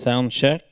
Sound check.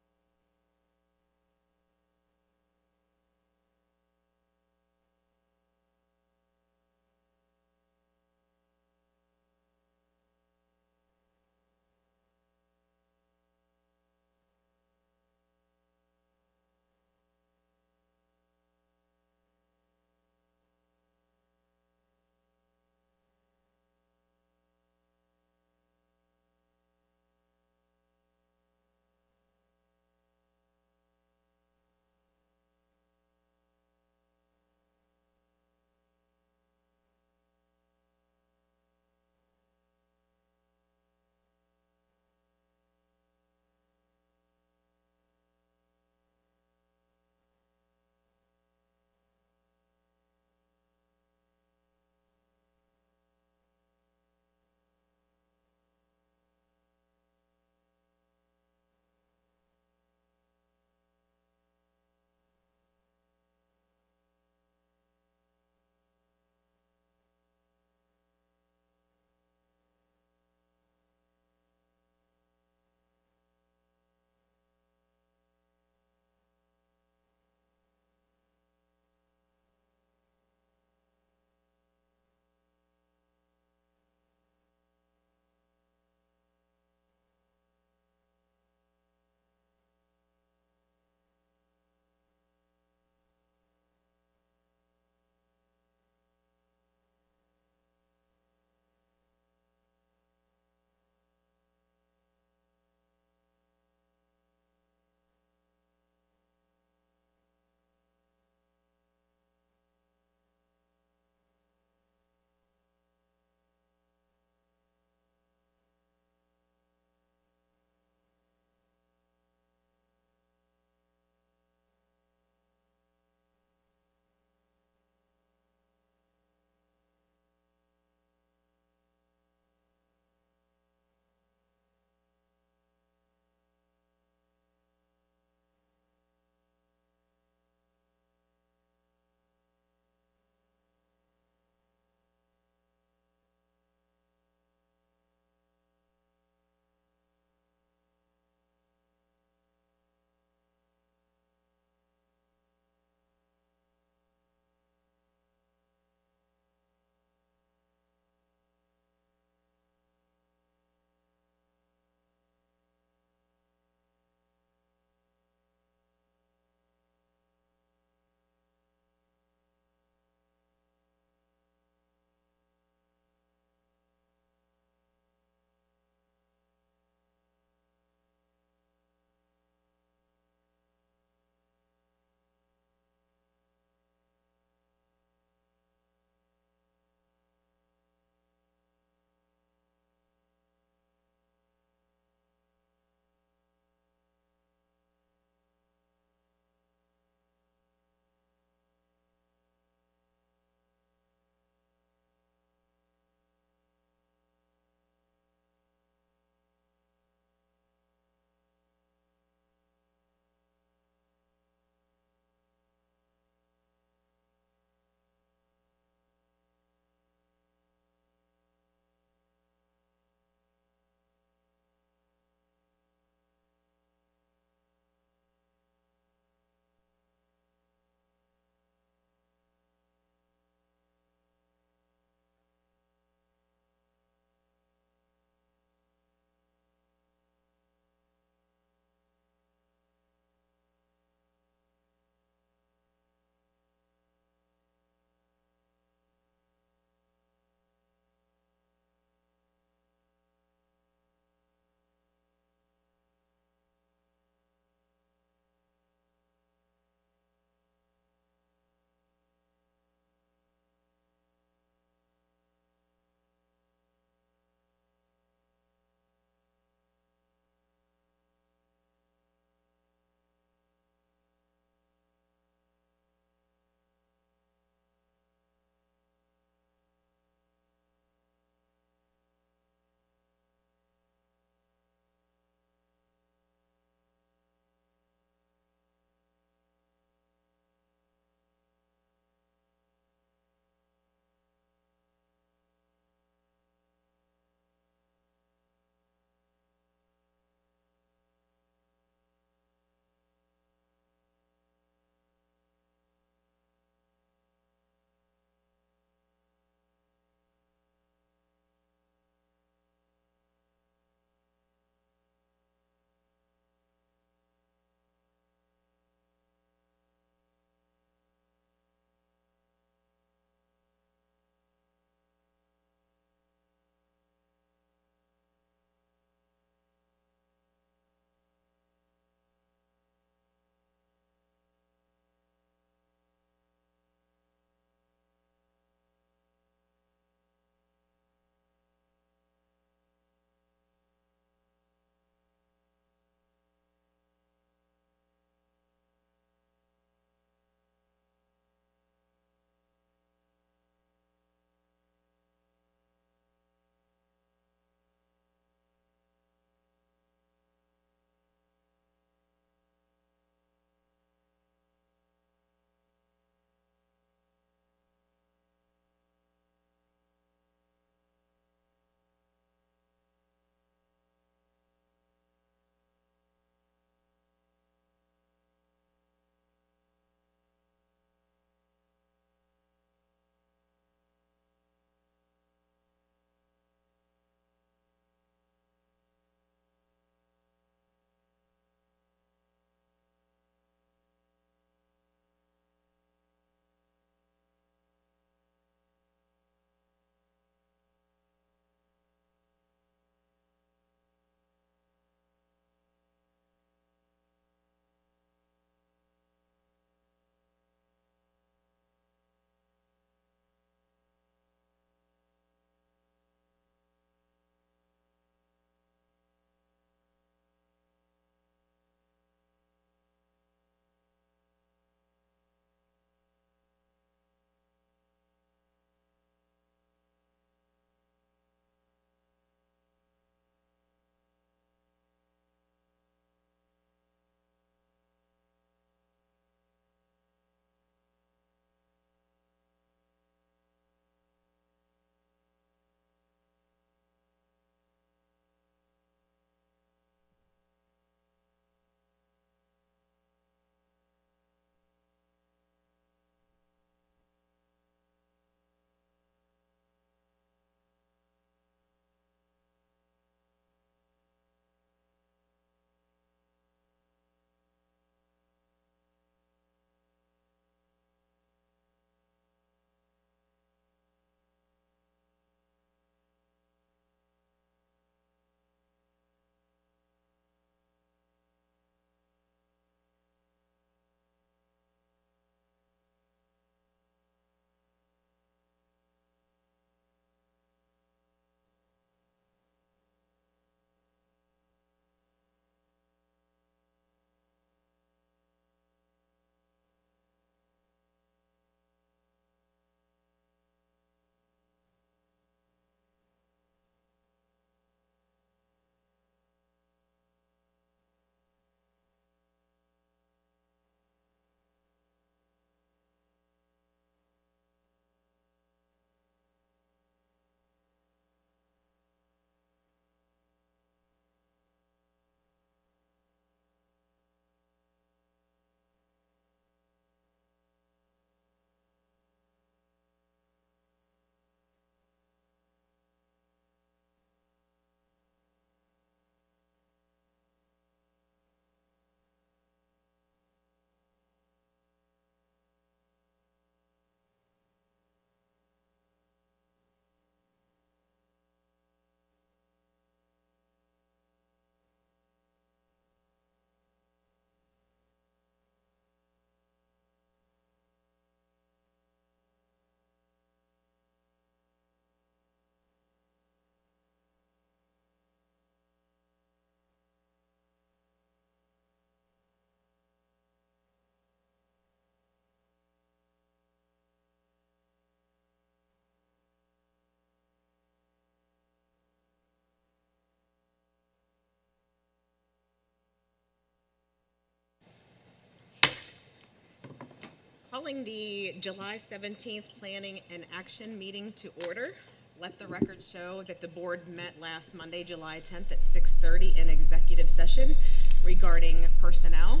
Calling the July 17th Planning and Action Meeting to order. Let the record show that the board met last Monday, July 10th at 6:30 in executive session regarding personnel.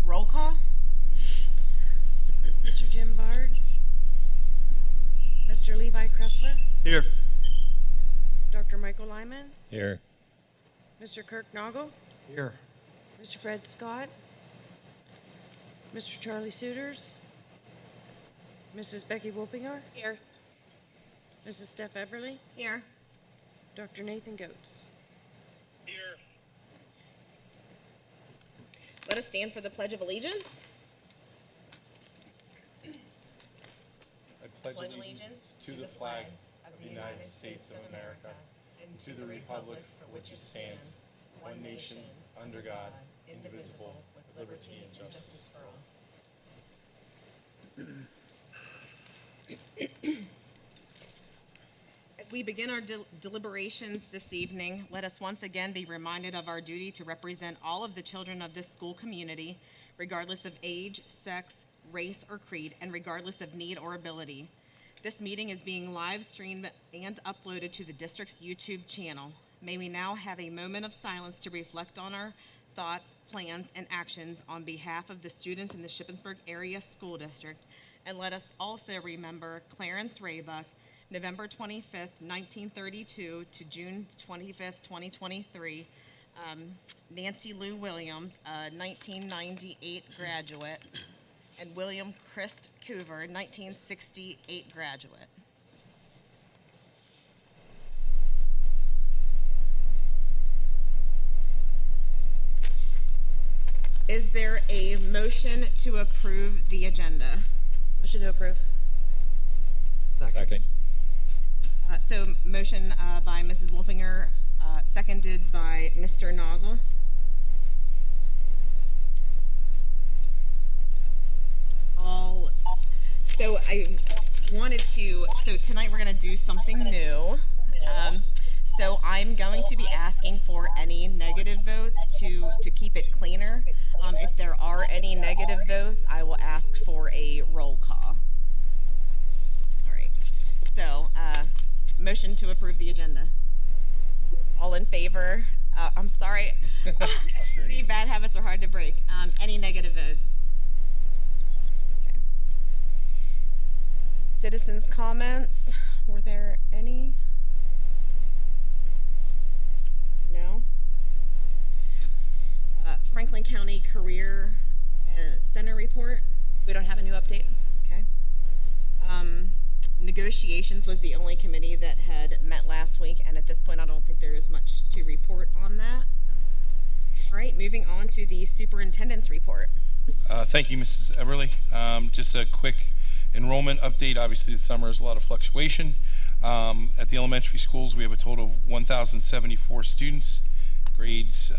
Roll call. Mr. Jim Bard. Mr. Levi Kressler. Here. Dr. Michael Lyman. Here. Mr. Kirk Noggle. Here. Mr. Fred Scott. Mr. Charlie Suiters. Mrs. Becky Wolfinger. Here. Mrs. Steph Eberly. Here. Dr. Nathan Goetz. Here. Let us stand for the Pledge of Allegiance. I pledge allegiance to the flag of the United States of America and to the republic for which it stands, one nation, under God, indivisible, with liberty and justice for all. As we begin our deliberations this evening, let us once again be reminded of our duty to represent all of the children of this school community, regardless of age, sex, race, or creed, and regardless of need or ability. This meeting is being live streamed and uploaded to the district's YouTube channel. May we now have a moment of silence to reflect on our thoughts, plans, and actions on behalf of the students in the Shippensburg Area School District. And let us also remember Clarence Raybuck, November 25th, 1932 to June 25th, 2023. Nancy Lou Williams, a 1998 graduate, and William Christ Coover, 1968 graduate. Is there a motion to approve the agenda? Motion to approve. Second. So motion by Mrs. Wolfinger, seconded by Mr. Noggle. So tonight we're going to do something new. So I'm going to be asking for any negative votes to keep it cleaner. If there are any negative votes, I will ask for a roll call. All right. So, motion to approve the agenda. All in favor? I'm sorry. See, bad habits are hard to break. Any negative votes? Okay. Citizens' comments. Were there any? No. Franklin County Career Center report. We don't have a new update. Okay. Negotiations was the only committee that had met last week, and at this point I don't think there is much to report on that. All right, moving on to the superintendent's report. Thank you, Mrs. Eberly. Just a quick enrollment update. Obviously, the summer is a lot of fluctuation. At the elementary schools, we have a total of 1,074 students, grades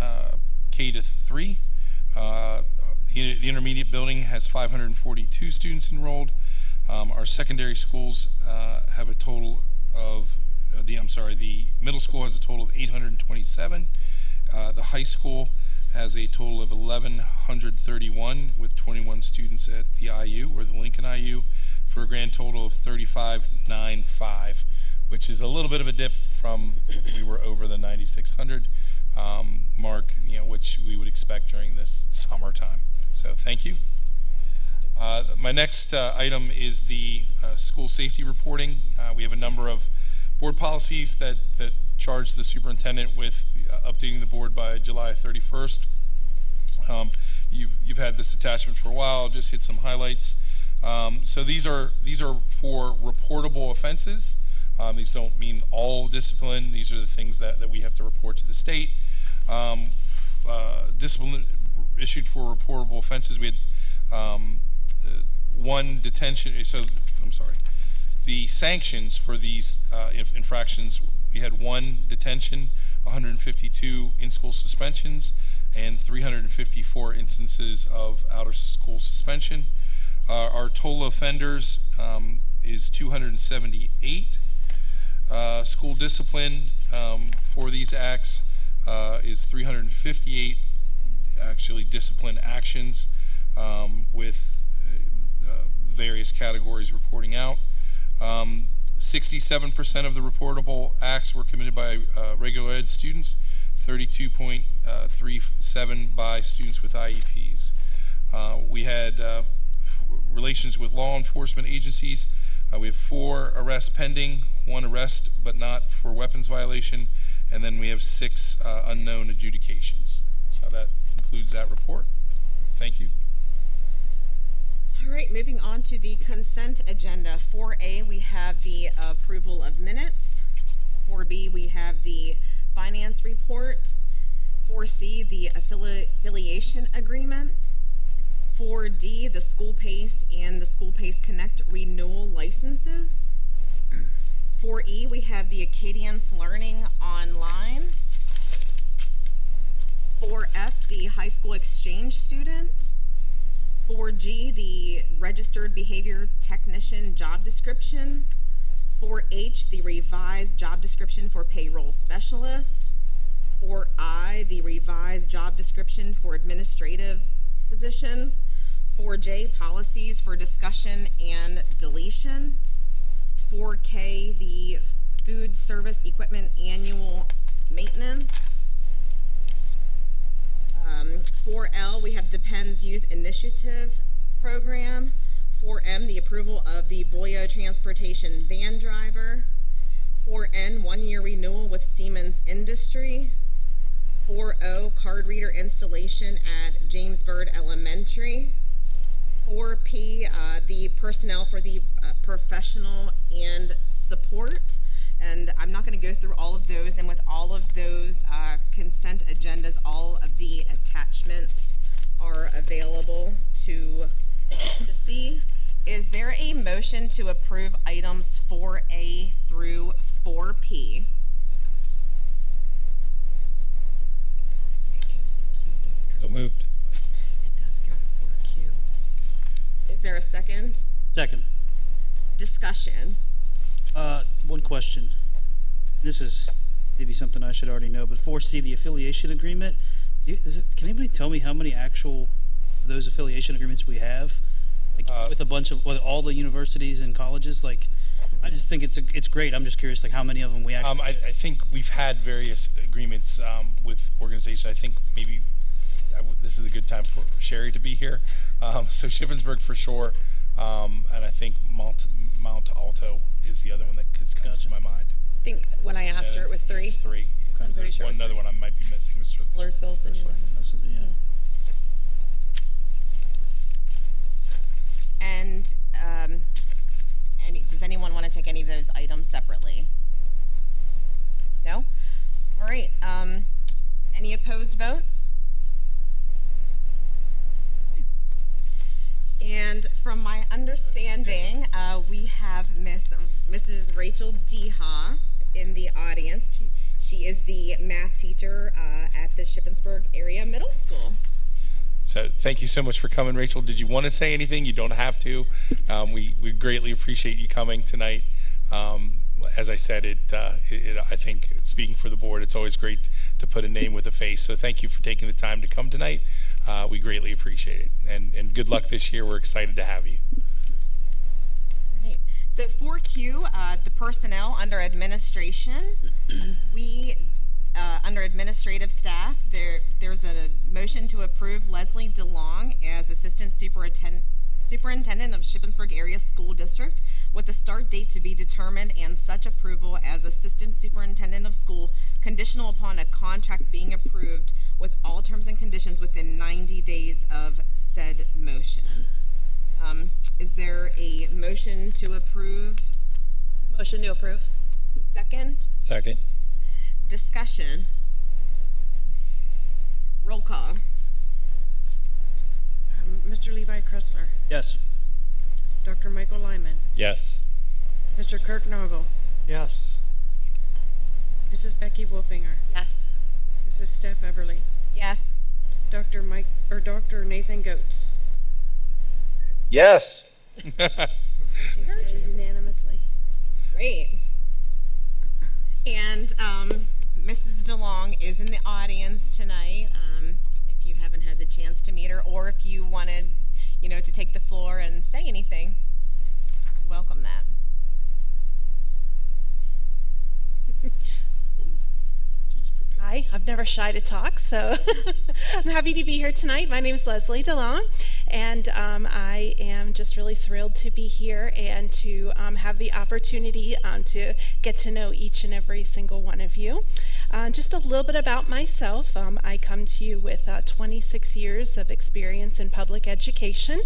K to 3. The intermediate building has 542 students enrolled. Our secondary schools have a total of, the middle school has a total of 827. The high school has a total of 1,131 with 21 students at the IU, or the Lincoln IU, for a grand total of 3,595, which is a little bit of a dip from we were over the 9,600 mark, which we would expect during this summertime. So thank you. My next item is the school safety reporting. We have a number of board policies that charge the superintendent with updating the board by July 31st. You've had this attachment for a while. I'll just hit some highlights. So these are for reportable offenses. These don't mean all discipline. These are the things that we have to report to the state. Discipline issued for reportable offenses. We had one detention. The sanctions for these infractions, we had one detention, 152 in-school suspensions, and 354 instances of out-of-school suspension. Our total offenders is 278. School discipline for these acts is 358 actually discipline actions, with various categories reporting out. 67% of the reportable acts were committed by regular ed students, 32.37 by students with IEPs. We had relations with law enforcement agencies. We have 4 arrests pending, 1 arrest but not for weapons violation, and then we have 6 unknown adjudications. So that concludes that report. Thank you. All right, moving on to the consent agenda. 4A, we have the approval of minutes. 4B, we have the finance report. 4C, the affiliation agreement. 4D, the School Pace and the School Pace Connect renewal licenses. 4E, we have the Acadians Learning Online. 4F, the high school exchange student. 4G, the registered behavior technician job description. 4H, the revised job description for payroll specialist. 4I, the revised job description for administrative position. 4J, policies for discussion and deletion. 4K, the food service equipment annual maintenance. 4L, we have the Penn's Youth Initiative Program. 4M, the approval of the Boyo Transportation van driver. 4N, 1-year renewal with Siemens Industry. 4O, card reader installation at James Byrd Elementary. 4P, the personnel for the professional and support. And I'm not going to go through all of those, and with all of those consent agendas, all of the attachments are available to see. Is there a motion to approve items 4A through 4P? So moved. It does go to 4Q. Is there a second? Second. Discussion. One question. This is maybe something I should already know, but 4C, the affiliation agreement, can anybody tell me how many actual those affiliation agreements we have? Like with a bunch of, with all the universities and colleges? Like, I just think it's great. I'm just curious, like how many of them we actually I think we've had various agreements with organizations. I think maybe this is a good time for Sherry to be here. So Shippensburg for sure, and I think Mount Alto is the other one that comes to my mind. I think when I asked her, it was 3. It's 3. I'm pretty sure it was Another 3. one I might be missing, Mr. Blairsville's the new Whistler. one. yeah. And does anyone want to take any of those items separately? No? All right. Any opposed votes? Okay. And from my understanding, we have Mrs. Rachel Deha in the audience. She is the math teacher at the Shippensburg Area Middle School. So thank you so much for coming, Rachel. Did you want to say anything? You don't have to. We greatly appreciate you coming tonight. As I said, I think speaking for the board, it's always great to put a name with a face. So thank you for taking the time to come tonight. We greatly appreciate it. And good luck this year. We're excited to have you. All right. So 4Q, the personnel under administration, under administrative staff, there's a motion to approve Leslie DeLong as Assistant Superintendent of Shippensburg Area School District with the start date to be determined, and such approval as Assistant Superintendent of School conditional upon a contract being approved with all terms and conditions within 90 days of said motion. Is there a motion to approve? Motion to approve. Second? Second. Discussion. Roll call. Mr. Levi Kressler, Yes. Dr. Michael Lyman, Yes. Mr. Kirk Noggle, Yes. Mrs. Becky Wolfinger, Yes. Mrs. Steph Everly, Yes. Dr. Nathan Goetz. Yes. Carried unanimously. Great. And Mrs. DeLong is in the audience tonight. If you haven't had the chance to meet her, or if you wanted, to take the floor and say anything. We welcome that. Hi, I've never shy to talk, so I'm happy to be here tonight. My name is Leslie DeLong, and I am just really thrilled to be here and to have the opportunity to get to know each and every single one of you. Just a little bit about myself. I come to you with 26 years of experience in public education.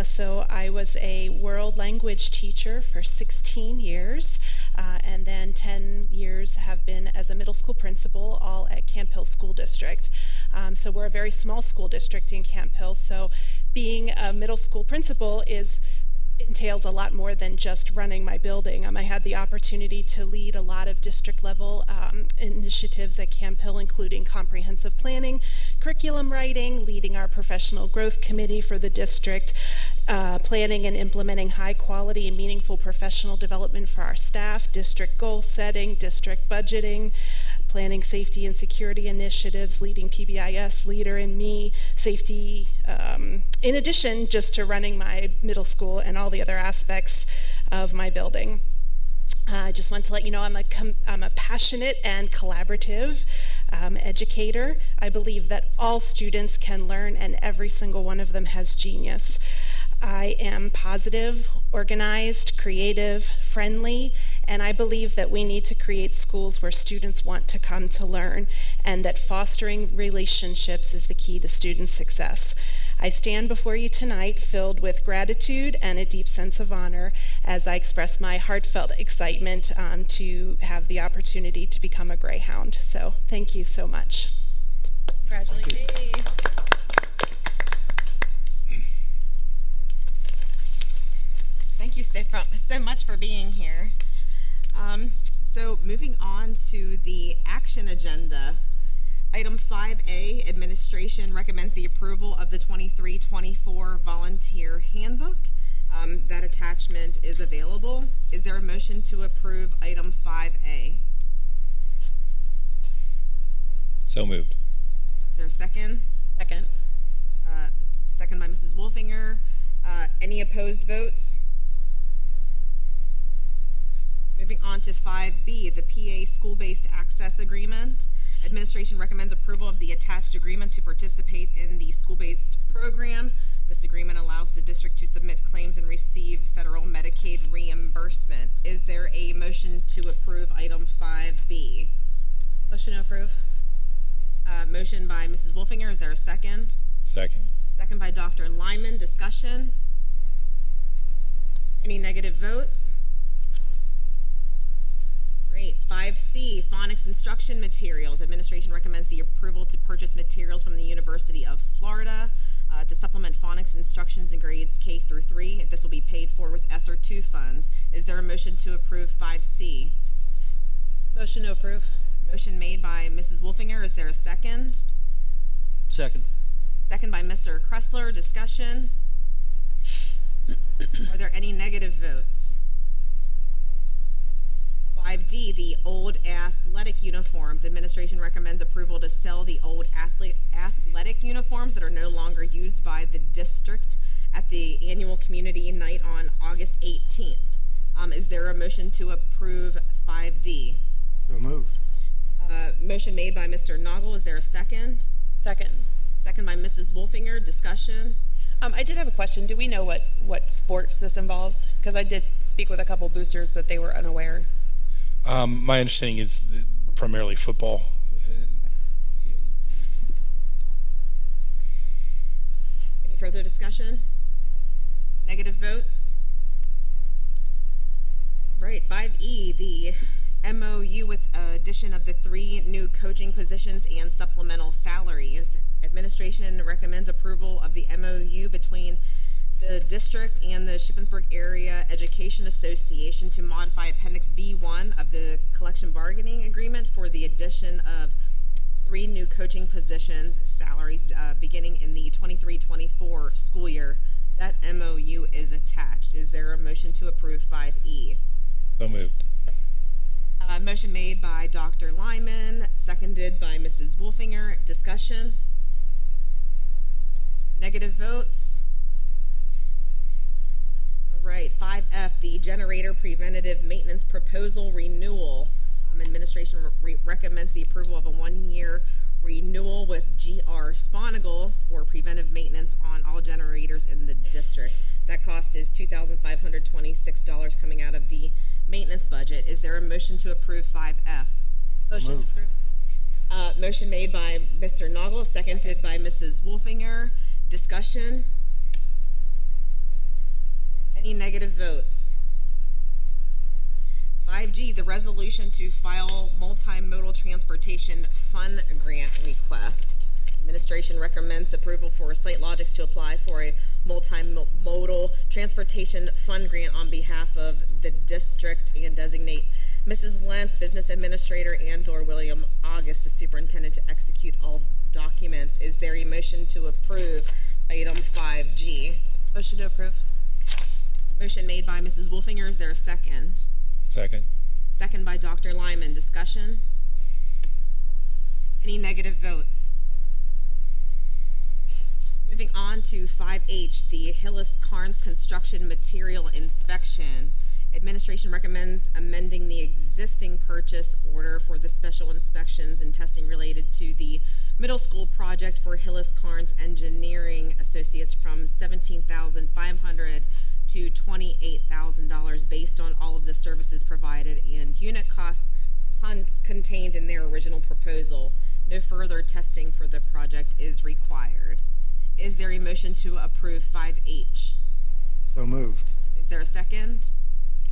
So I was a world language teacher for 16 years. And then 10 years have been as a middle school principal, all at Camp Hill School District. So we're a very small school district in Camp Hill, so being a middle school principal entails a lot more than just running my building. I had the opportunity to lead a lot of district level initiatives at Camp Hill, including comprehensive planning, curriculum writing, leading our professional growth committee for the district, planning and implementing high quality and meaningful professional development for our staff, district goal setting, district budgeting, planning safety and security initiatives, leading PBIS, Leader in Me, safety, in addition just to running my middle school and all the other aspects of my building. I just want to let you know I'm a passionate and collaborative educator. I believe that all students can learn and every single one of them has genius. I am positive, organized, creative, friendly, and I believe that we need to create schools where students want to come to learn, and that fostering relationships is the key to student success. I stand before you tonight filled with gratitude and a deep sense of honor as I express my heartfelt excitement to have the opportunity to become a Greyhound. So thank you so much. Congratulations. Thank you so much for being here. So moving on to the action agenda. Item 5A, administration recommends the approval of the 23-24 volunteer handbook. That attachment is available. Is there a motion to approve item 5A? So moved. Is there a second? Second. Second by Mrs. Wolfinger. Any opposed votes? Moving on to 5B, the PA School-Based Access Agreement. Administration recommends approval of the attached agreement to participate in the school-based program. This agreement allows the district to submit claims and receive federal Medicaid reimbursement. Is there a motion to approve item 5B? Motion to approve. Motion by Mrs. Wolfinger. Is there a second? Second. Second by Dr. Lyman. Discussion? Any negative votes? Great. 5C, phonics instruction materials. Administration recommends the approval to purchase materials from the University of Florida to supplement phonics instructions in grades K through 3. This will be paid for with ESSER II funds. Is there a motion to approve 5C? Motion to approve. Motion made by Mrs. Wolfinger. Is there a second? Second. Second by Mr. Kressler. Discussion? Are there any negative votes? 5D, the old athletic uniforms. Administration recommends approval to sell the old athletic uniforms that are no longer used by the district at the annual community night on August 18th. Is there a motion to approve 5D? So moved. Motion made by Mr. Noggle. Is there a second? Second. Second by Mrs. Wolfinger. Discussion? I did have a question. Do we know what sports this involves? Because I did speak with a couple boosters, but they were unaware. My understanding is primarily football. Any further discussion? Negative votes? Right, 5E, the MOU with addition of the 3 new coaching positions and supplemental salaries. Administration recommends approval of the MOU between the district and the Shippensburg Area Education Association to modify Appendix B1 of the collection bargaining agreement for the addition of 3 new coaching positions, salaries beginning in the 23-24 school year. That MOU is attached. Is there a motion to approve 5E? So moved. Motion made by Dr. Lyman, seconded by Mrs. Wolfinger. Discussion? Negative votes? right, 5F, the generator preventative maintenance proposal renewal. Administration recommends the approval of a 1-year renewal with GR Sponigal for preventive maintenance on all generators in the district. That cost is $2,526 coming out of the maintenance budget. Is there a motion to approve 5F? Motion to approve. Motion made by Mr. Noggle, seconded by Mrs. Wolfinger. Discussion? Any negative votes? 5G, the resolution to file multimodal transportation fund grant request. Administration recommends approval for SiteLogics to apply for a multimodal transportation fund grant on behalf of the district and designate Mrs. Lentz, business administrator, and/or William August, the superintendent, to execute all documents. Is there a motion to approve item 5G? Motion to approve. Motion made by Mrs. Wolfinger. Is there a second? Second. Second by Dr. Lyman. Discussion? Any negative votes? Moving on to 5H, the Hillis Carnes Construction Material Inspection. Administration recommends amending the existing purchase order for the special inspections and testing related to the middle school project for Hillis Carnes Engineering Associates from $17,500 to $28,000 based on all of the services provided and unit costs contained in their original proposal. No further testing for the project is required. Is there a motion to approve 5H? So moved. Is there a second?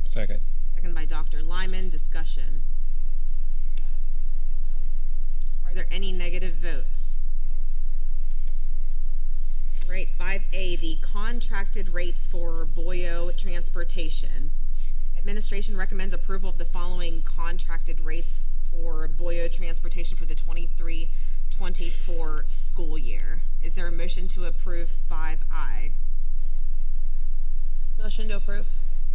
Second. Second by Dr. Lyman. Discussion. Are there any negative votes? Right, 5A, the contracted rates for Boyo Transportation. Administration recommends approval of the following contracted rates for Boyo Transportation for the 23-24 school year. Is there a motion to approve 5I? Motion to approve.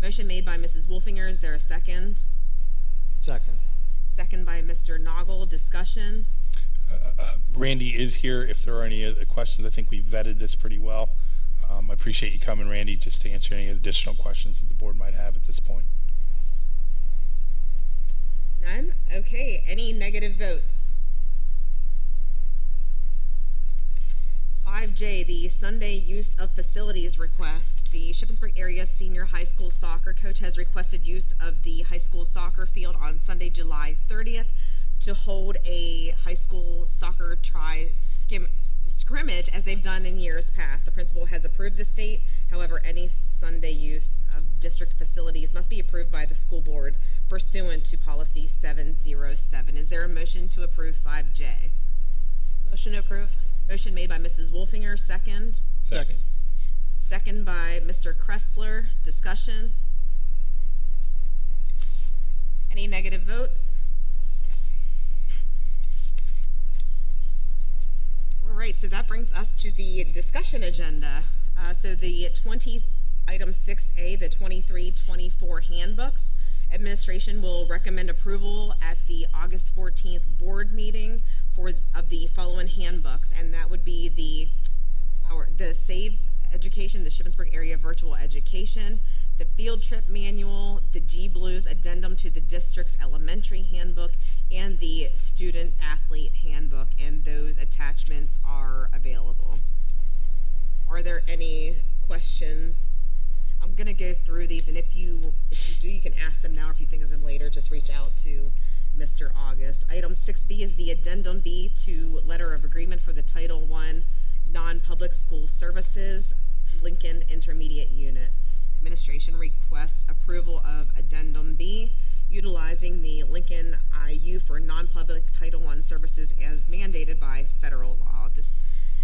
Motion made by Mrs. Wolfinger. Is there a second? Second. Second by Mr. Noggle. Discussion? Randy is here if there are any other questions. I think we vetted this pretty well. I appreciate you coming, Randy, just to answer any additional questions that the board might have at this point. None? Okay. Any negative votes? 5J, the Sunday use of facilities request. The Shippensburg area senior high school soccer coach has requested use of the high school soccer field on Sunday, July 30th to hold a high school soccer scrimmage as they've done in years past. The principal has approved this date. However, any Sunday use of district facilities must be approved by the school board pursuant to policy 707. Is there a motion to approve 5J? Motion to approve. Motion made by Mrs. Wolfinger, second. Second. Second by Mr. Kressler. Discussion? Any negative votes? All right, so that brings us to the discussion agenda. So the item 6A, the 23-24 handbooks. Administration will recommend approval at the August 14th board meeting of the following handbooks, and that would be the SAVE Education, the Shippensburg Area Virtual Education, the Field Trip Manual, the G Blues Addendum to the District's Elementary Handbook, and the Student Athlete Handbook, and those attachments are available. Are there any questions? I'm going to go through these, and if you do, you can ask them now, or if you think of them later, just reach out to Mr. August. Item 6B is the Addendum B to Letter of Agreement for the Title I Non-Public School Services Lincoln Intermediate Unit. Administration requests approval of Addendum B, utilizing the Lincoln IU for non-public Title I services as mandated by federal law. This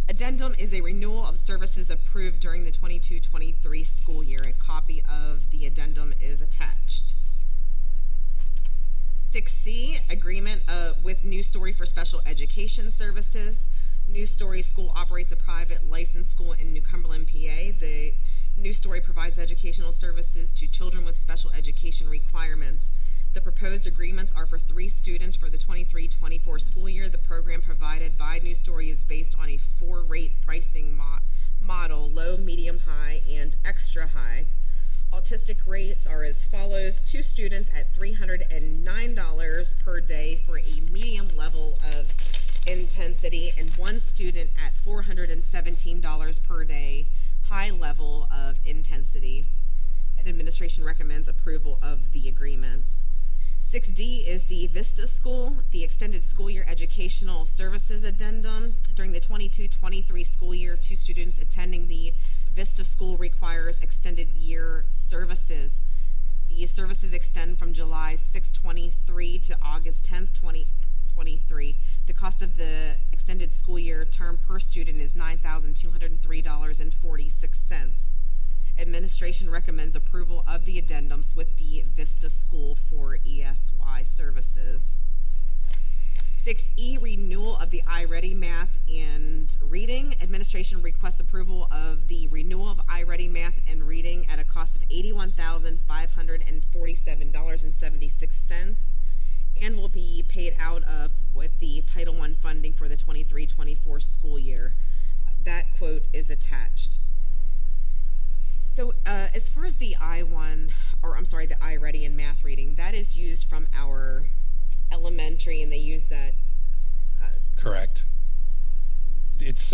addendum is a renewal of services approved during the 22-23 school year. A copy of the addendum is attached. 6C, agreement with New Story for special education services. New Story School operates a private licensed school in New Cumberland, PA. The New Story provides educational services to children with special education requirements. The proposed agreements are for 3 students for the 23-24 school year. The program provided by New Story is based on a 4-rate pricing model, low, medium, high, and extra high. Autistic rates are as follows: 2 students at $309 per day for a medium level of intensity, and 1 student at $417 per day, high level of intensity. And administration recommends approval of the agreements. 6D is the Vista School, the Extended School Year Educational Services Addendum. During the 22-23 school year, 2 students attending the Vista School requires extended year services. The services extend from July 6, 23 to August 10th, 2023. The cost of the extended school year term per student is $9,203.46. Administration recommends approval of the addendums with the Vista School for ESY services. 6E, renewal of the iReady Math and Reading. Administration requests approval of the renewal of iReady Math and Reading at a cost of $81,547.76 and will be paid out of with the Title I funding for the 23-24 school year. That quote is attached. So as far as the the iReady and math reading, that is used from our elementary, and they use that. Correct. It's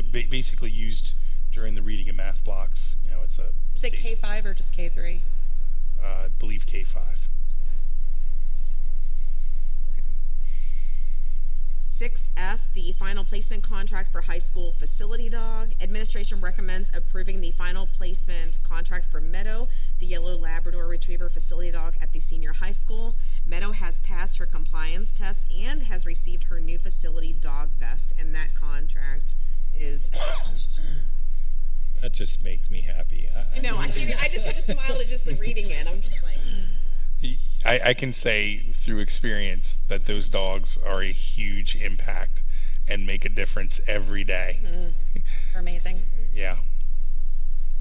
basically used during the reading and math blocks. You know, it's a. Is it K5 or just K3? I believe K5. 6F, the final placement contract for high school facility dog. Administration recommends approving the final placement contract for Meadow, the yellow Labrador Retriever facility dog at the senior high school. Meadow has passed her compliance test and has received her new facility dog vest, and that contract is attached. That just makes me happy. I know, I just had to smile at just the reading it. I'm just like, I can say through experience that those dogs are a huge impact and make a difference every day. They're amazing. Yeah.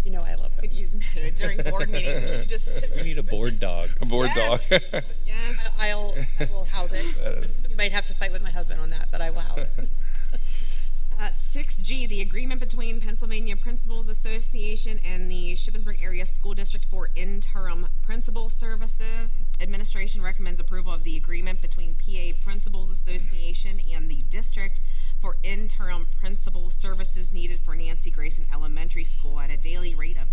You know I love them. could use Meadow during board meetings. We should just sit. We need a board dog. A board Yes. dog. Yes. I will house it. You might have to fight with my husband on that, but I will house it. 6G, the agreement between Pennsylvania Principals Association and the Shippensburg Area School District for interim principal services. Administration recommends approval of the agreement between PA Principals Association and the district for interim principal services needed for Nancy Grayson Elementary School at a daily rate of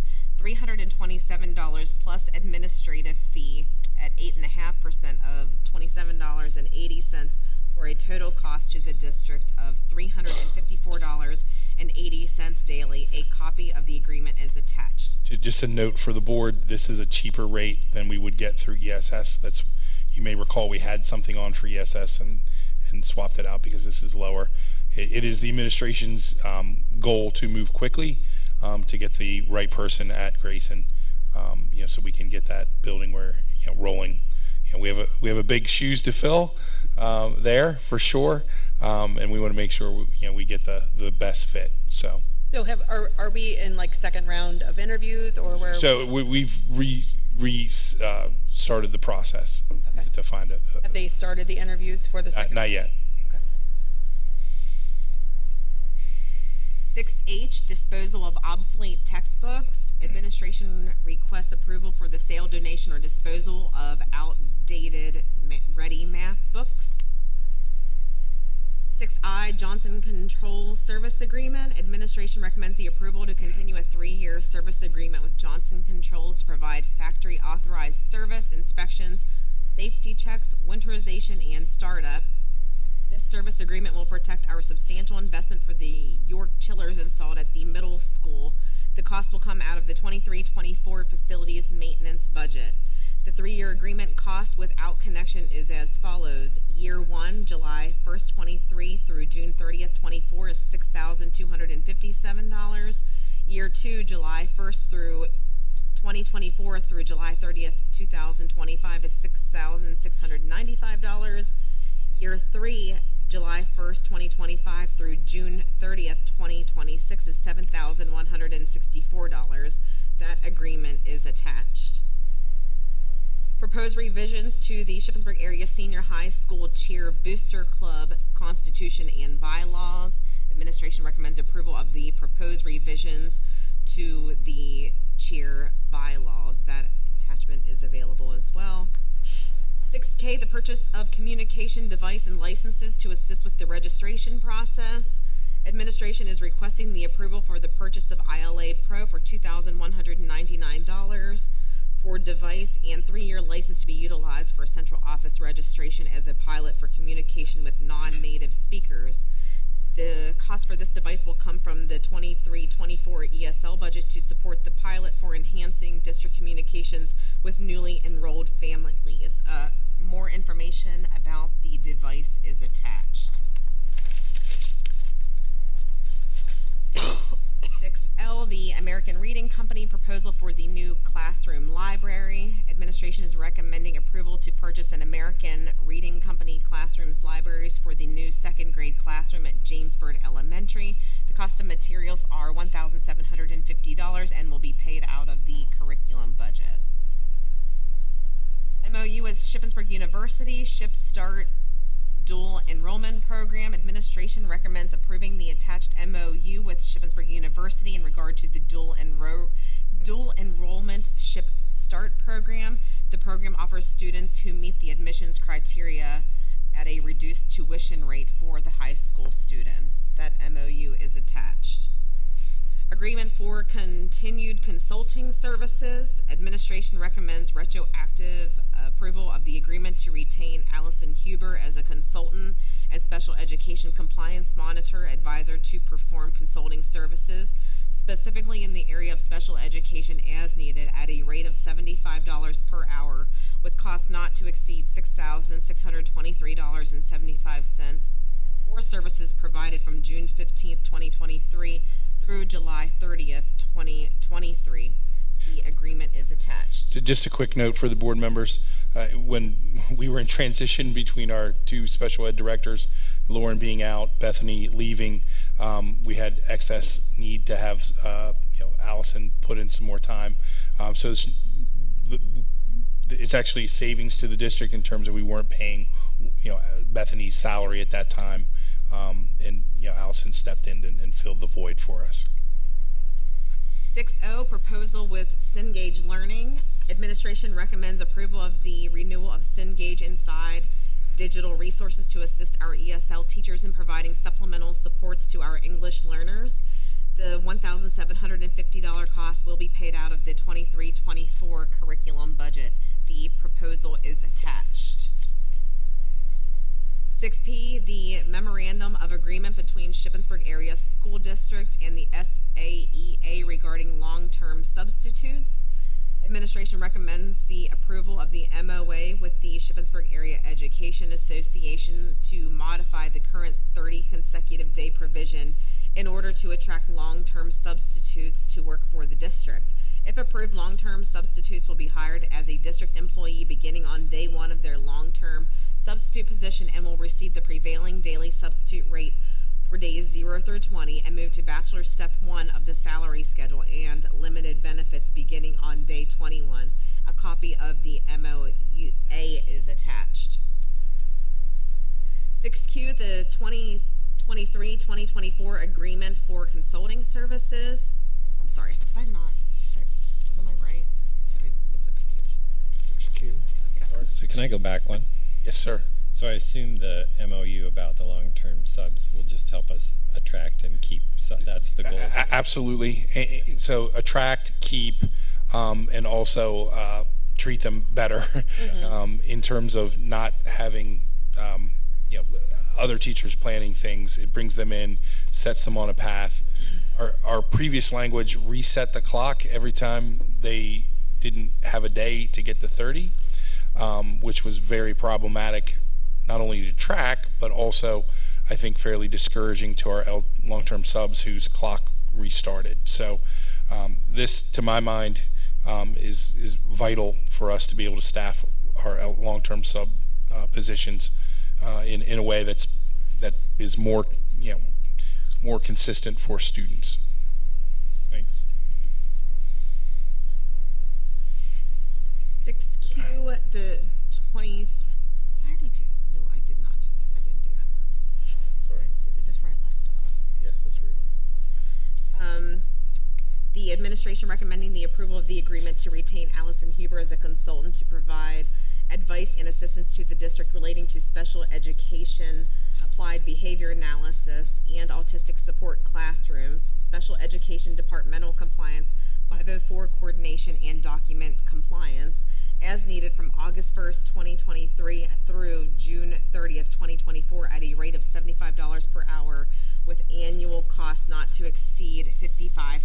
$327 plus administrative fee at 8.5% of $27.80 for a total cost to the district of $354.80 daily. A copy of the agreement is attached. Just a note for the board, this is a cheaper rate than we would get through ESS. That's, you may recall we had something on for ESS and swapped it out because this is lower. It is the administration's goal to move quickly to get the right person at Grayson, so we can get that building where rolling. We have a big shoes to fill there for sure, and we want to make sure we get the best fit. So are we in like second round of interviews or where? So we've started the process to find a. Have they started the interviews for the second? Not yet. 6H, disposal of obsolete textbooks. Administration requests approval for the sale, donation, or disposal of outdated ready math books. 6I, Johnson Controls Service Agreement. Administration recommends the approval to continue a 3-year service agreement with Johnson Controls to provide factory authorized service, inspections, safety checks, winterization, and startup. This service agreement will protect our substantial investment for the York chillers installed at the middle school. The cost will come out of the 23-24 facilities maintenance budget. The 3-year agreement cost without connection is as follows. Year 1, July 1st, 23 through June 30th, 24 is $6,257. Year 2, July 1st through 2024 through July 30th, 2025 is $6,695. Year 3, July 1st, 2025 through June 30th, 2026 is $7,164. That agreement is attached. Proposed revisions to the Shippensburg Area Senior High School Cheer Booster Club Constitution and Bylaws. Administration recommends approval of the proposed revisions to the cheer bylaws. That attachment is available as well. 6K, the purchase of communication device and licenses to assist with the registration process. Administration is requesting the approval for the purchase of ILA Pro for $2,199 for device and 3-year license to be utilized for central office registration as a pilot for communication with non-native speakers. The cost for this device will come from the 23-24 ESL budget to support the pilot for enhancing district communications with newly enrolled families. More information about the device is attached. 6L, the American Reading Company proposal for the new classroom library. Administration is recommending approval to purchase an American Reading Company classrooms libraries for the new 2nd grade classroom at Jamesburg Elementary. The cost of materials are $1,750 and will be paid out of the curriculum budget. MOU with Shippensburg University, Ship Start Dual Enrollment Program. Administration recommends approving the attached MOU with Shippensburg University in regard to the dual enrollment Ship Start program. The program offers students who meet the admissions criteria at a reduced tuition rate for the high school students. That MOU is attached. Agreement for continued consulting services. Administration recommends retroactive approval of the agreement to retain Allison Huber as a consultant and special education compliance monitor advisor to perform consulting services, specifically in the area of special education as needed at a rate of $75 per hour, with costs not to exceed $6,623.75 for services provided from June 15th, 2023 through July 30th, 2023. The agreement is attached. Just a quick note for the board members. When we were in transition between our two special ed directors, Lauren being out, Bethany leaving, we had excess need to have Allison put in some more time. So it's actually savings to the district in terms of we weren't paying Bethany's salary at that time, and Allison stepped in and filled the void for us. 6O, proposal with Cengage Learning. Administration recommends approval of the renewal of Cengage Inside digital resources to assist our ESL teachers in providing supplemental supports to our English learners. The $1,750 cost will be paid out of the 23-24 curriculum budget. The proposal is attached. 6P, the memorandum of agreement between Shippensburg Area School District and the SAEA regarding long-term substitutes. Administration recommends the approval of the MOA with the Shippensburg Area Education Association to modify the current 30 consecutive day provision in order to attract long-term substitutes to work for the district. If approved, long-term substitutes will be hired as a district employee beginning on day 1 of their long-term substitute position and will receive the prevailing daily substitute rate for days 0 through 20 and move to bachelor step 1 of the salary schedule and limited benefits beginning on day 21. A copy of the MOA is attached. 6Q, the 2023-2024 agreement for consulting services. I'm sorry, was I right? Did I miss a page? 6Q. So can I go back one? Yes, sir. So I assume the MOU about the long-term subs will just help us attract and keep. That's the goal. Absolutely. So attract, keep, and also treat them better in terms of not having other teachers planning things. It brings them in, sets them on a path. Our previous language reset the clock every time they didn't have a day to get to 30, which was very problematic, not only to track, but also I think fairly discouraging to our long-term subs whose clock restarted. So this, to my mind, is vital for us to be able to staff our long-term sub positions in a way that is more consistent for students. Thanks. 6Q, the 20th. Did I already do? No, I did not do that. I didn't do that. Sorry. Is this where I left off? Yes, that's where you went. The Administration recommending the approval of the agreement to retain Allison Huber as a consultant to provide advice and assistance to the district relating to special education, applied behavior analysis, and autistic support classrooms, special education departmental compliance, 504 coordination, and document compliance as needed from August 1st, 2023 through June 30th, 2024 at a rate of $75 per hour with annual cost not to exceed $55,000.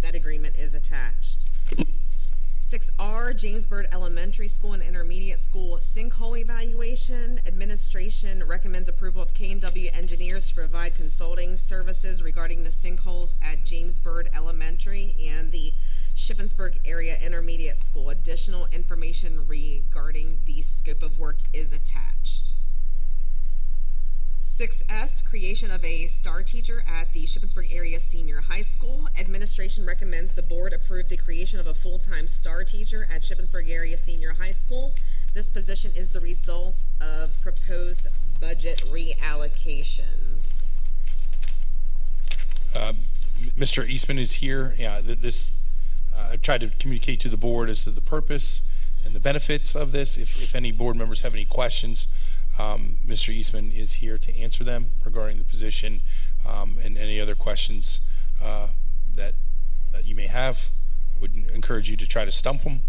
That agreement is attached. 6R, James Byrd Elementary School and Intermediate School sinkhole evaluation. Administration recommends approval of K&W Engineers to provide consulting services regarding the sinkholes at James Byrd Elementary and the Shippensburg Area Intermediate School. Additional information regarding the scope of work is attached. 6S, creation of a STAR teacher at the Shippensburg Area Senior High School. Administration recommends the board approve the creation of a full-time STAR teacher at Shippensburg Area Senior High School. This position is the result of proposed budget reallocations. Mr. Eastman is here. Yeah, I've tried to communicate to the board as to the purpose and the benefits of this. If any board members have any questions, Mr. Eastman is here to answer them regarding the position and any other questions that you may have. I would encourage you to try to stump him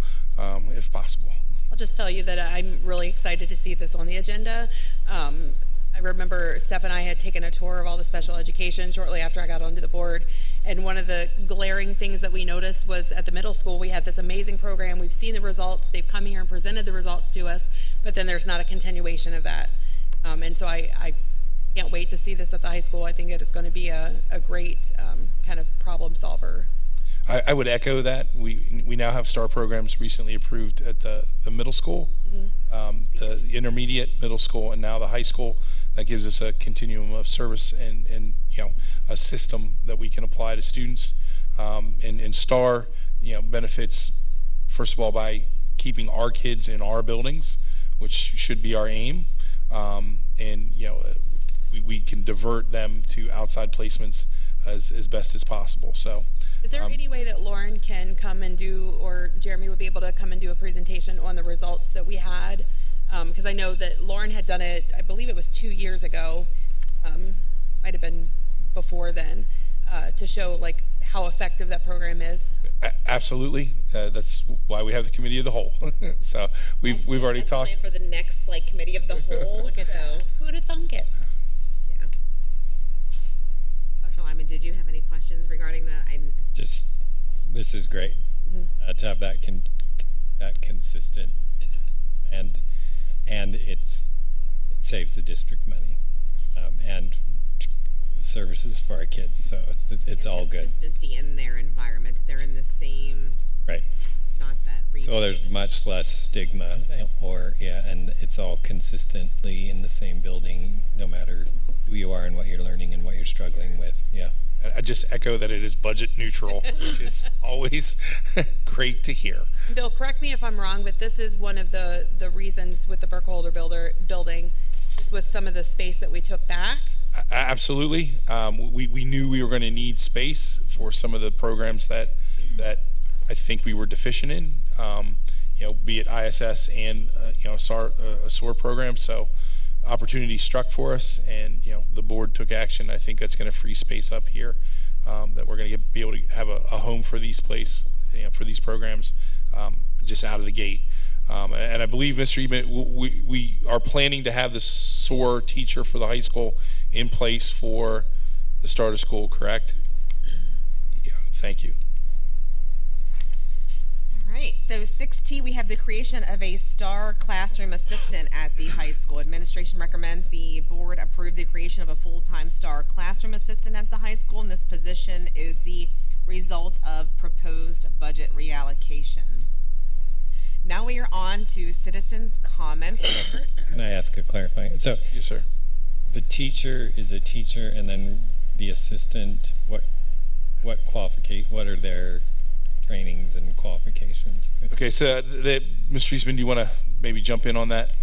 if possible. I'll just tell you that I'm really excited to see this on the agenda. I remember Steph and I had taken a tour of all the special education shortly after I got onto the board. And one of the glaring things that we noticed was at the middle school, we had this amazing program. We've seen the results. They've come here and presented the results to us, but then there's not a continuation of that. And so I can't wait to see this at the high school. I think it is going to be a great kind of problem solver. I would echo that. We now have STAR programs recently approved at the middle school, the intermediate, middle school, and now the high school. That gives us a continuum of service and a system that we can apply to students. And STAR benefits, first of all, by keeping our kids in our buildings, which should be our aim. And we can divert them to outside placements as best as possible. So. Is there any way that Lauren can come and do, or Jeremy would be able to come and do a presentation on the results that we had? Because I know that Lauren had done it, I believe it was 2 years ago, might have been before then, to show like how effective that program is. Absolutely. That's why we have the committee of the whole. So we've already talked. For the next committee of the whole. Look at that. Who'd have thunk it? Yeah. Dr. Lyman, did you have any questions regarding that? This is great to have that consistent and it saves the district money and services for our kids. So it's all good. Consistency in their environment. They're in the same. Right. Not that. So there's much less stigma, and it's all consistently in the same building, no matter who you are and what you're learning and what you're struggling with. Yeah. I just echo that it is budget neutral, which is always great to hear. Bill, correct me if I'm wrong, but this is one of the reasons with the Burkholder building. This was some of the space that we took back. Absolutely. We knew we were going to need space for some of the programs that I think we were deficient in, be it ISS and a SOAR program. So opportunity struck for us, and the board took action. I think that's going to free space up here that we're going to be able to have a home for these for these programs just out of the gate. And I believe, Mr. Eben, we are planning to have the SOAR teacher for the high school in place for the start of school, correct? Yeah, thank you. All right, so 6T, we have the creation of a STAR classroom assistant at the high school. Administration recommends the board approve the creation of a full-time STAR classroom assistant at the high school, and this position is the result of proposed budget reallocations. Now we are on to citizens' comments. Can I ask a clarifying? So, yes, sir. The teacher is a teacher, and then the assistant. What are their trainings and qualifications? Okay, so Mr. Eastman, do you want to maybe jump in on that,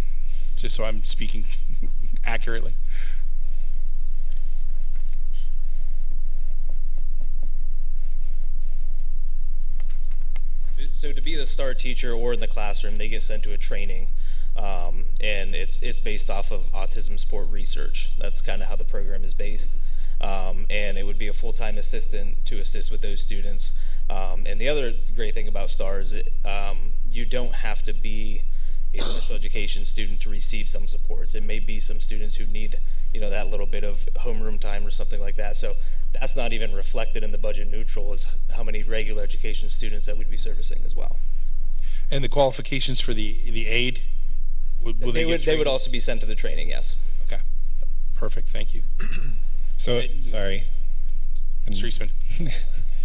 just so I'm speaking accurately? So to be the STAR teacher or in the classroom, they get sent to a training, and it's based off of autism support research. That's kind of how the program is based, and it would be a full-time assistant to assist with those students. And the other great thing about STAR is you don't have to be a special education student to receive some supports. It may be some students who need, that little bit of homeroom time or something like that. So that's not even reflected in the budget neutral as how many regular education students that we'd be servicing as well. And the qualifications for the aid, would they get They trained? would also be sent to the training, yes. Okay, perfect, thank you. So, sorry. Mr. Eastman,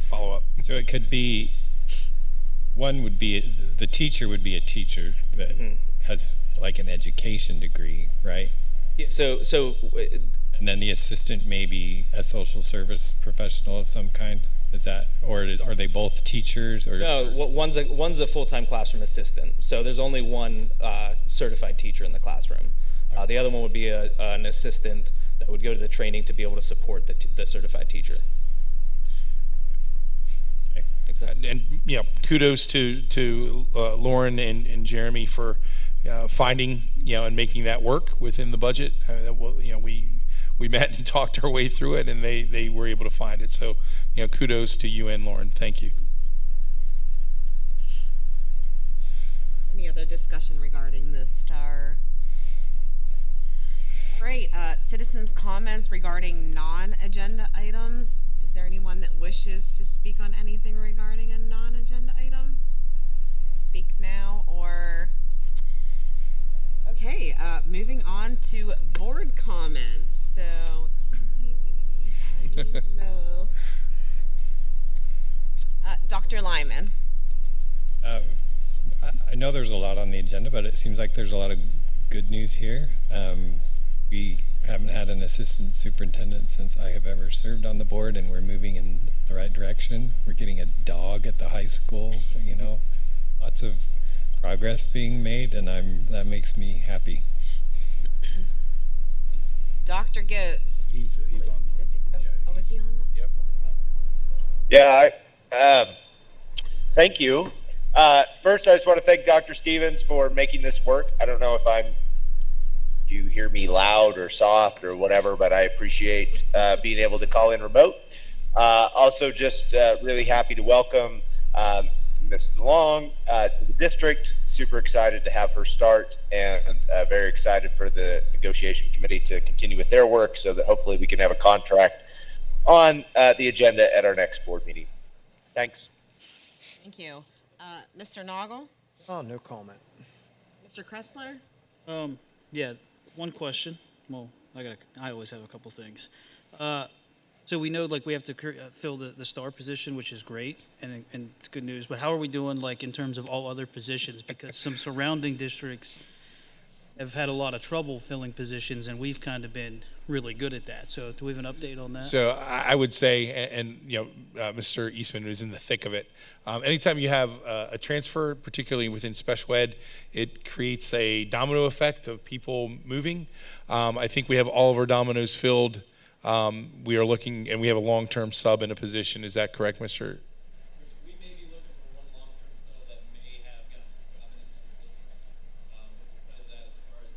follow up. So it could be, one would be, the teacher would be a teacher that has like an education degree, right? Yeah, so And then the assistant may be a social service professional of some kind? Is that, or are they both teachers? Or no, one's a full-time classroom assistant. So there's only one certified teacher in the classroom. The other one would be an assistant that would go to the training to be able to support the certified teacher. Okay. Makes sense? And kudos to Lauren and Jeremy for finding and making that work within the budget. We met and talked our way through it, and they were able to find it. So kudos to you and Lauren. Thank you. Any other discussion regarding the STAR? All right, citizens' comments regarding non-agenda items. Is there anyone that wishes to speak on anything regarding a non-agenda item? Speak now or... Okay, moving on to board comments. So, no. Dr. Lyman. I know there's a lot on the agenda, but it seems like there's a lot of good news here. We haven't had an assistant superintendent since I have ever served on the board, and we're moving in the right direction. We're getting a dog at the high school, lots of progress being made, and that makes me happy. Dr. Goetz. He's on. Is he on? Yep. Yeah, thank you. First, I just want to thank Dr. Stevens for making this work. I don't know if you hear me loud or soft or whatever, but I appreciate being able to call in remote. Also, just really happy to welcome Ms. DeLong to the district. Super excited to have her start, and very excited for the negotiation committee to continue with their work so that hopefully we can have a contract on the agenda at our next board meeting. Thanks. Thank you. Mr. Noggle? Oh, no comment. Mr. Kressler? Yeah, one question. Well, I always have a couple things. So we know we have to fill the STAR position, which is great, and it's good news. But how are we doing in terms of all other positions? Because some surrounding districts have had a lot of trouble filling positions, and we've kind of been really good at that. So do we have an update on that? So I would say, and Mr. Eastman was in the thick of it. Anytime you have a transfer, particularly within special ed, it creates a domino effect of people moving. I think we have all of our dominoes filled. We are looking, and we have a long-term sub in a position. Is that correct, Mr.? We may be looking for one long-term sub that may have gotten into the district. Besides that, as far as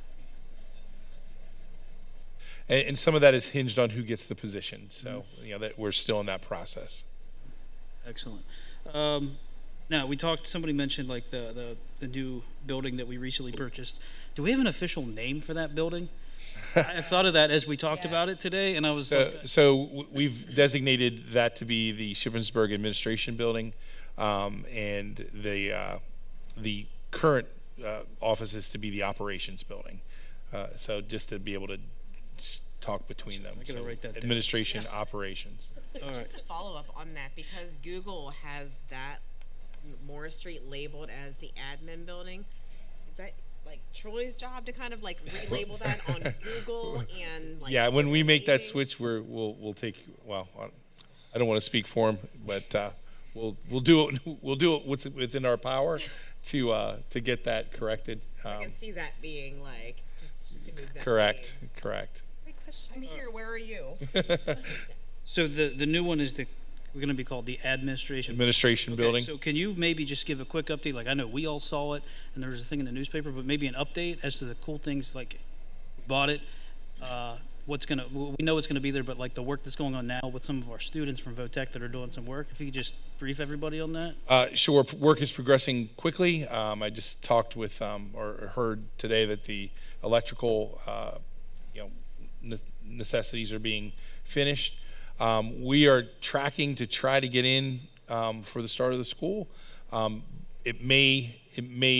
teacher, And some of that is hinged on who gets the position. So that we're still in that process. Excellent. Now, somebody mentioned the new building that we recently purchased. Do we have an official name for that building? I thought of that as we talked about it today, and I was So we've designated that to be the Shippensburg Administration Building, and the current office is to be the Operations Building. So just to be able to talk between them. I gotta write that down. Administration, operations. Just to follow up on that, because Google has that Morris Street labeled as the admin building, is that Troy's job to kind of relabel that on Google and Yeah, when we make that switch, we'll take. Well, I don't want to speak for him, but we'll do what's within our power to get that corrected. I can see that being just to move that. Correct. Great question. I'm here. Where are you? So the new one is the We're going to be called the administration. Administration Okay, building. so can you maybe just give a quick update? Like, I know we all saw it, and there was a thing in the newspaper, but maybe an update as to the cool things, like, we bought it, we know it's gonna be there, but like the work that's going on now with some of our students from VOTEC that are doing some work, if you could just brief everybody on that? Sure, work is progressing quickly. I just talked with, or heard today that the electrical, necessities are being finished. We are tracking to try to get in for the start of the school. It may,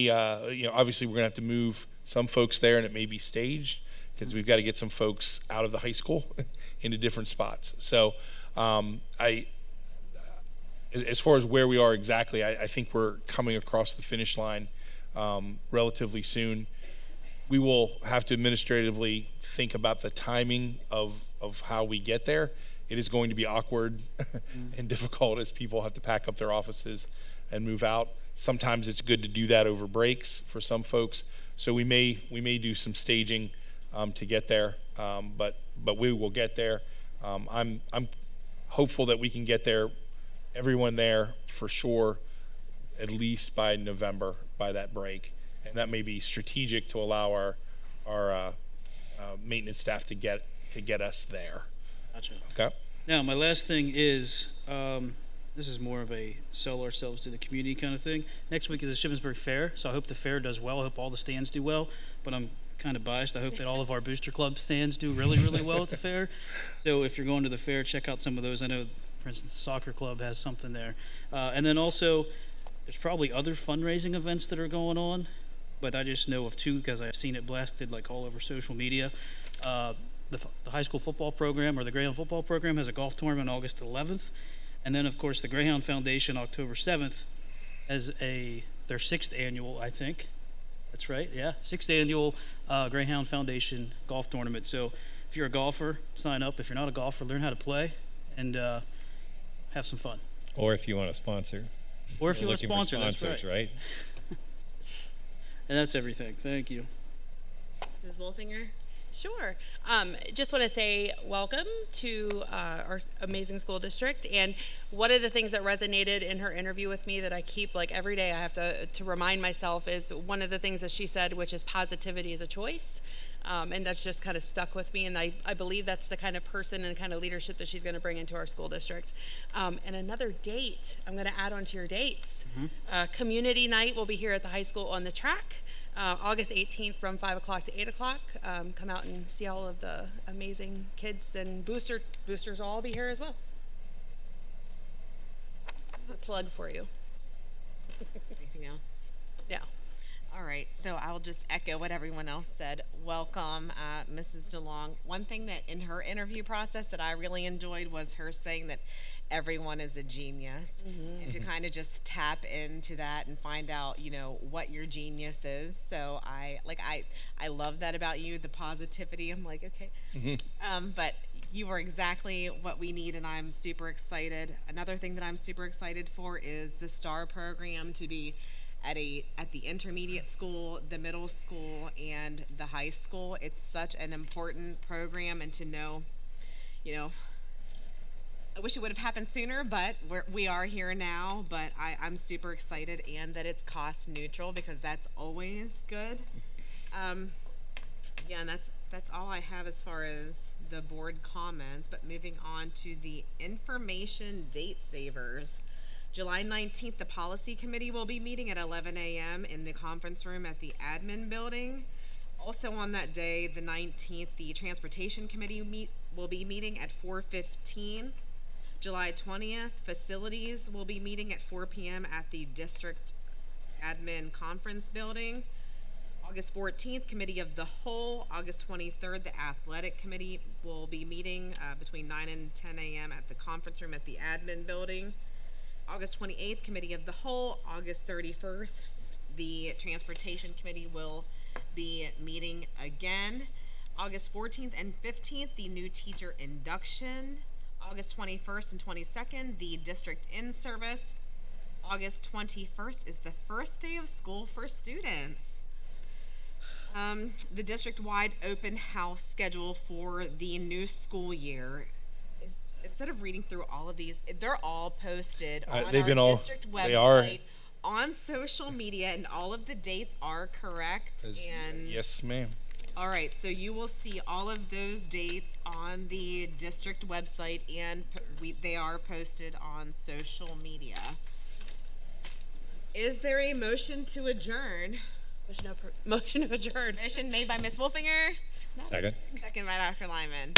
obviously we're gonna have to move some folks there, and it may be staged because we've got to get some folks out of the high school into different spots. So, as far as where we are exactly, I think we're coming across the finish line relatively soon. We will have to administratively think about the timing of how we get there. It is going to be awkward and difficult as people have to pack up their offices and move out. Sometimes it's good to do that over breaks for some folks. So we may do some staging to get there, but we will get there. I'm hopeful that we can get there, everyone there for sure, at least by November, by that break, and that may be strategic to allow our maintenance staff to get us there. Gotcha. Okay. Now, my last thing is, this is more of a sell ourselves to the community kind of thing. Next week is the Shippensburg Fair, so I hope the fair does well. I hope all the stands do well, but I'm kind of biased. I hope that all of our Booster Club stands do really, really well at the fair. So if you're going to the fair, check out some of those. I know, for instance, the soccer club has something there. And then also, there's probably other fundraising events that are going on, but I just know of two because I've seen it blasted like all over social media. The high school football program, or the Greyhound football program, has a golf tournament August 11th. And then, of course, the Greyhound Foundation, October 7th, has their 6th annual, I think. That's right, yeah. 6th annual Greyhound Foundation golf tournament. So if you're a golfer, sign up. If you're not a golfer, learn how to play and have some fun. Or if you want to sponsor. Or if you want to Looking for sponsor, that's sponsors, right. And that's everything. Thank you. Mrs. Wolfinger? Sure. Just want to say welcome to our amazing school district. And one of the things that resonated in her interview with me that I keep, like, every day I have to remind myself is one of the things that she said, which is positivity is a choice. And that's just kind of stuck with me. And I believe that's the kind of person and kind of leadership that she's going to bring into our school district. And another date, I'm going to add on to your dates. Community night will be here at the high school on the track. August 18th from 5 o'clock to 8 o'clock. Come out and see all of the amazing kids, and boosters will all be here as well. A plug for you. Anything else? Yeah. All right, so I'll just echo what everyone else said. Welcome, Mrs. DeLong. One thing that in her interview process that I really enjoyed was her saying that everyone is a genius, and to kind of just tap into that and find out, what your genius is. So I love that about you, the positivity. I'm like, okay. But you are exactly what we need, and I'm super excited. Another thing that I'm super excited for is the STAR program to be at the intermediate school, the middle school, and the high school. It's such an important program, and to know, I wish it would have happened sooner, but we are here now. But I'm super excited, and that it's cost neutral, because that's always good. Yeah, and that's all I have as far as the board comments. But moving on to the information date savers. July 19th, the policy committee will be meeting at 11 a.m. in the conference room at the admin building. Also on that day, the 19th, the transportation committee will be meeting at 4:15. July 20th, facilities will be meeting at 4 p.m. at the district admin conference building. August 14th, committee of the whole. August 23rd, the athletic committee will be meeting between 9 and 10 a.m. at the conference room at the admin building. August 28th, committee of the whole. August 31st, the transportation committee will be meeting again. August 14th and 15th, the new teacher induction. August 21st and 22nd, the district in-service. August 21st is the first day of school for students. The district-wide open house schedule for the new school year is instead of reading through all of these, they're all posted on they've our been all- district they are. website, on social media, and all of the dates are correct. And Yes, ma'am. all right, so you will see all of those dates on the district website, and they are posted on social media. Is there a motion to adjourn? Motion to adjourn. Motion made by Ms. Wolfinger, Second. second by Dr. Lyman.